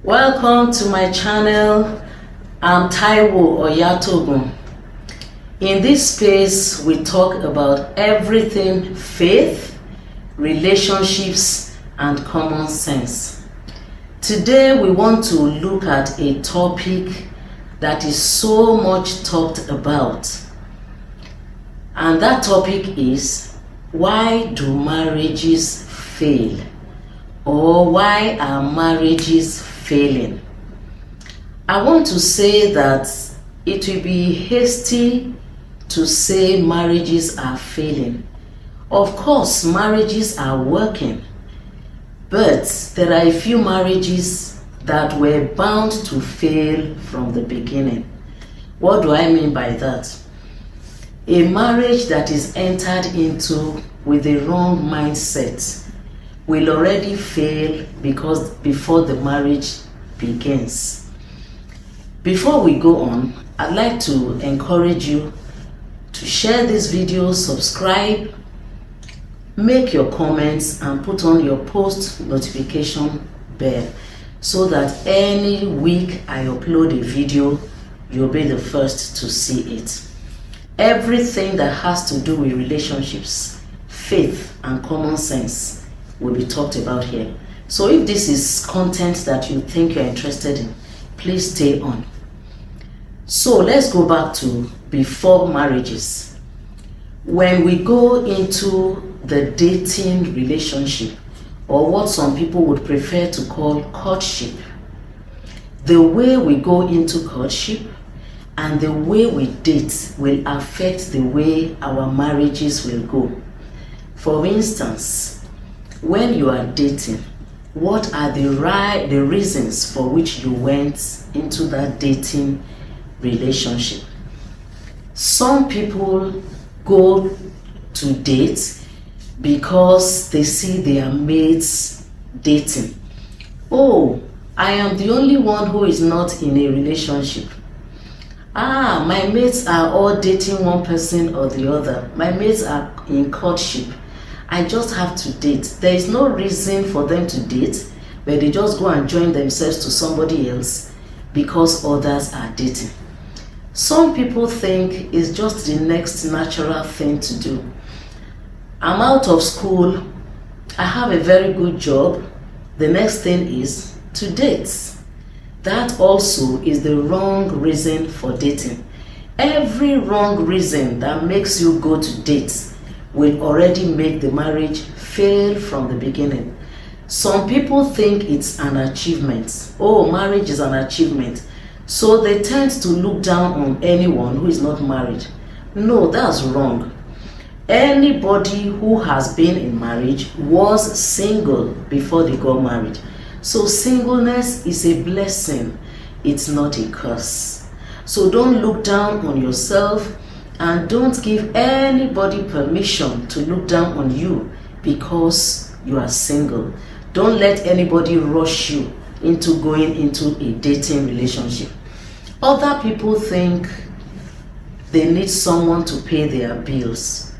Welcome to my channel. I'm Taiwo Oyatogun. In this space, we talk about everything faith, relationships, and common sense. Today, we want to look at a topic that is so much talked about. And that topic is, why do marriages fail? Or why are marriages failing? I want to say that it will be hasty to say marriages are failing. Of course, marriages are working, but there are a few marriages that were bound to fail from the beginning. What do I mean by that? A marriage that is entered into with the wrong mindset will already fail because before the marriage begins. Before we go on, I'd like to encourage you to share this video, subscribe, make your comments, and put on your post notification bell so that any week I upload a video, you'll be the first to see it. Everything that has to do with relationships, faith, and common sense will be talked about here. So if this is content that you think you're interested in, please stay on. So let's go back to before marriages. When we go into the dating relationship, or what some people would prefer to call courtship, the way we go into courtship and the way we date will affect the way our marriages will go. For instance, when you are dating, what are the reasons for which you went into that dating relationship? Some people go to date because they see their mates dating. Oh, I am the only one who is not in a relationship. My mates are all dating one person or the other. My mates are in courtship. I just have to date. There is no reason for them to date, but they just go and join themselves to somebody else because others are dating. Some people think it's just the next natural thing to do. I'm out of school. I have a very good job. The next thing is to date. That also is the wrong reason for dating. Every wrong reason that makes you go to date will already make the marriage fail from the beginning. Some people think it's an achievement. Oh, marriage is an achievement. So they tend to look down on anyone who is not married. No, that's wrong. Anybody who has been in marriage was single before they got married. So singleness is a blessing. It's not a curse. So don't look down on yourself, and don't give anybody permission to look down on you because you are single. Don't let anybody rush you into going into a dating relationship. Other people think they need someone to pay their bills.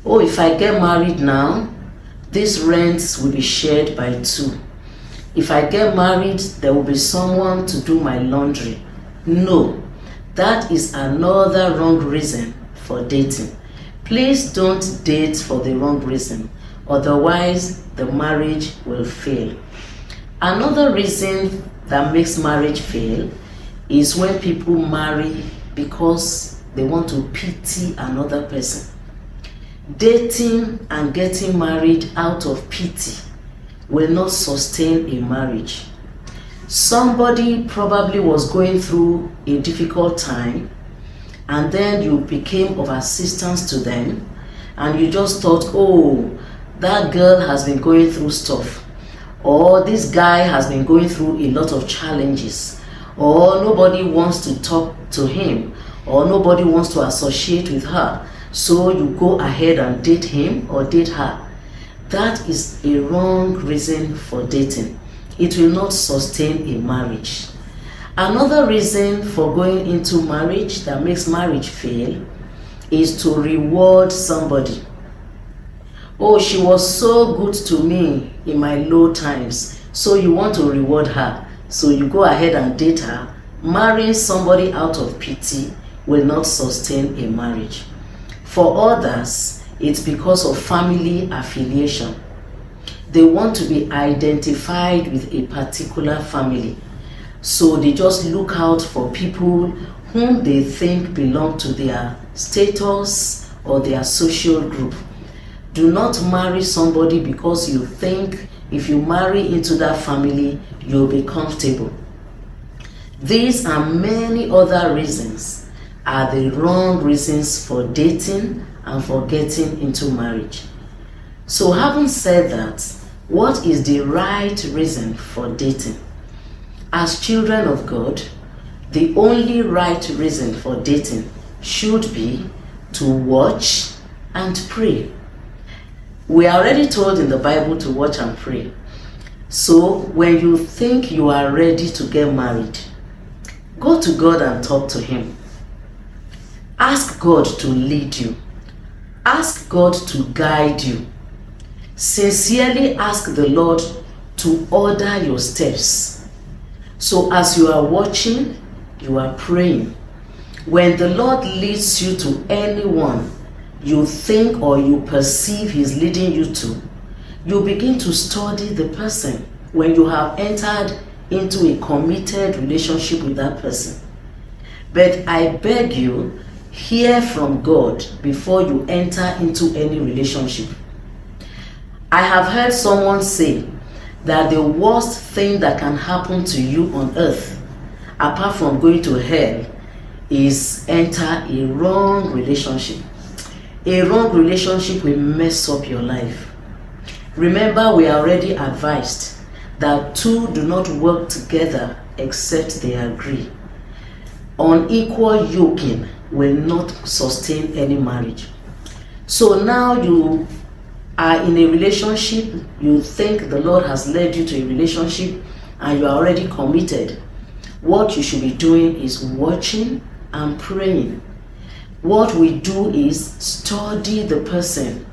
Oh, if I get married now, this rent will be shared by two. If I get married, there will be someone to do my laundry. No. That is another wrong reason for dating. Please don't date for the wrong reason, otherwise the marriage will fail. Another reason that makes marriage fail is when people marry because they want to pity another person. Dating and getting married out of pity will not sustain a marriage. Somebody probably was going through a difficult time, and then you became of assistance to them, and you just thought, oh, that girl has been going through stuff, or this guy has been going through a lot of challenges, or nobody wants to talk to him, or nobody wants to associate with her, so you go ahead and date him or date her. That is a wrong reason for dating. It will not sustain a marriage. Another reason for going into marriage that makes marriage fail is to reward somebody. Oh, she was so good to me in my low times. So you want to reward her. So you go ahead and date her. Marrying somebody out of pity will not sustain a marriage. For others, it's because of family affiliation. They want to be identified with a particular family. So they just look out for people whom they think belong to their status or their social group. Do not marry somebody because you think if you marry into that family, you'll be comfortable. These and many other reasons are the wrong reasons for dating and for getting into marriage. So having said that, what is the right reason for dating? As children of God, the only right reason for dating should be to watch and pray. We are already told in the Bible to watch and pray. So when you think you are ready to get married, go to God and talk to Him. Ask God to lead you. Ask God to guide you. Sincerely ask the Lord to order your steps. So as you are watching, you are praying. When the Lord leads you to anyone you think or you perceive He's leading you to, you begin to study the person when you have entered into a committed relationship with that person. But I beg you, hear from God before you enter into any relationship. I have heard someone say that the worst thing that can happen to you on earth, apart from going to hell, is enter a wrong relationship. A wrong relationship will mess up your life. Remember, we are already advised that two do not work together except they agree. Unequal yoking will not sustain any marriage. So now you are in a relationship, you think the Lord has led you to a relationship and you are already committed. What you should be doing is watching and praying. What we do is study the person,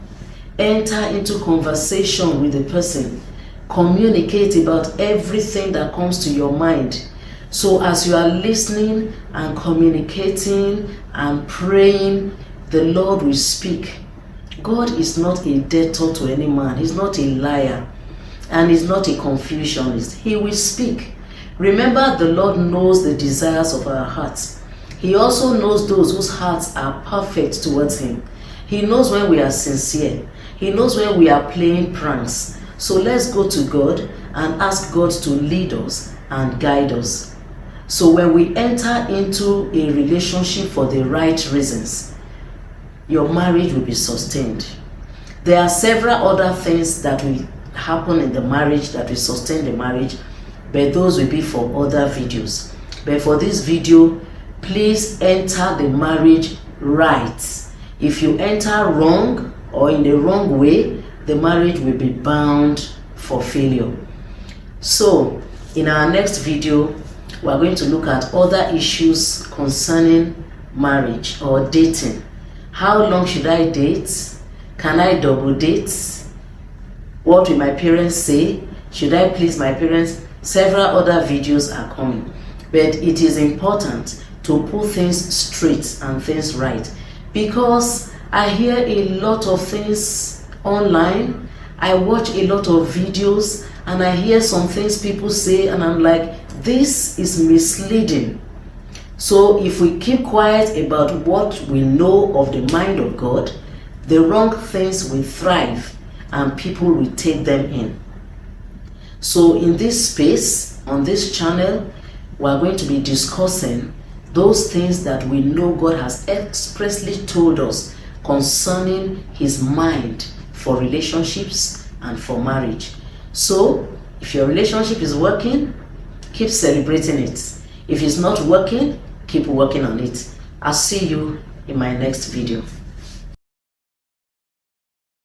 enter into conversation with the person, communicate about everything that comes to your mind. So as you are listening and communicating and praying, the Lord will speak. God is not a debtor to any man. He's not a liar and He's not a confusionist. He will speak. Remember, the Lord knows the desires of our hearts. He also knows those whose hearts are perfect towards Him. He knows when we are sincere. He knows when we are playing pranks. So let's go to God and ask God to lead us and guide us. So when we enter into a relationship for the right reasons, your marriage will be sustained. There are several other things that will happen in the marriage that will sustain the marriage, but those will be for other videos. But for this video, please enter the marriage right. If you enter wrong or in the wrong way, the marriage will be bound for failure. So in our next video, we are going to look at other issues concerning marriage or dating. How long should I date? Can I double date? What will my parents say? Should I please my parents? Several other videos are coming. But it is important to put things straight and things right, because I hear a lot of things online. I watch a lot of videos and I hear some things people say and I'm like, this is misleading. So if we keep quiet about what we know of the mind of God, the wrong things will thrive and people will take them in. So in this space, on this channel, we are going to be discussing those things that we know God has expressly told us concerning His mind for relationships and for marriage. So if your relationship is working, keep celebrating it. If it's not working, keep working on it. I'll see you in my next video.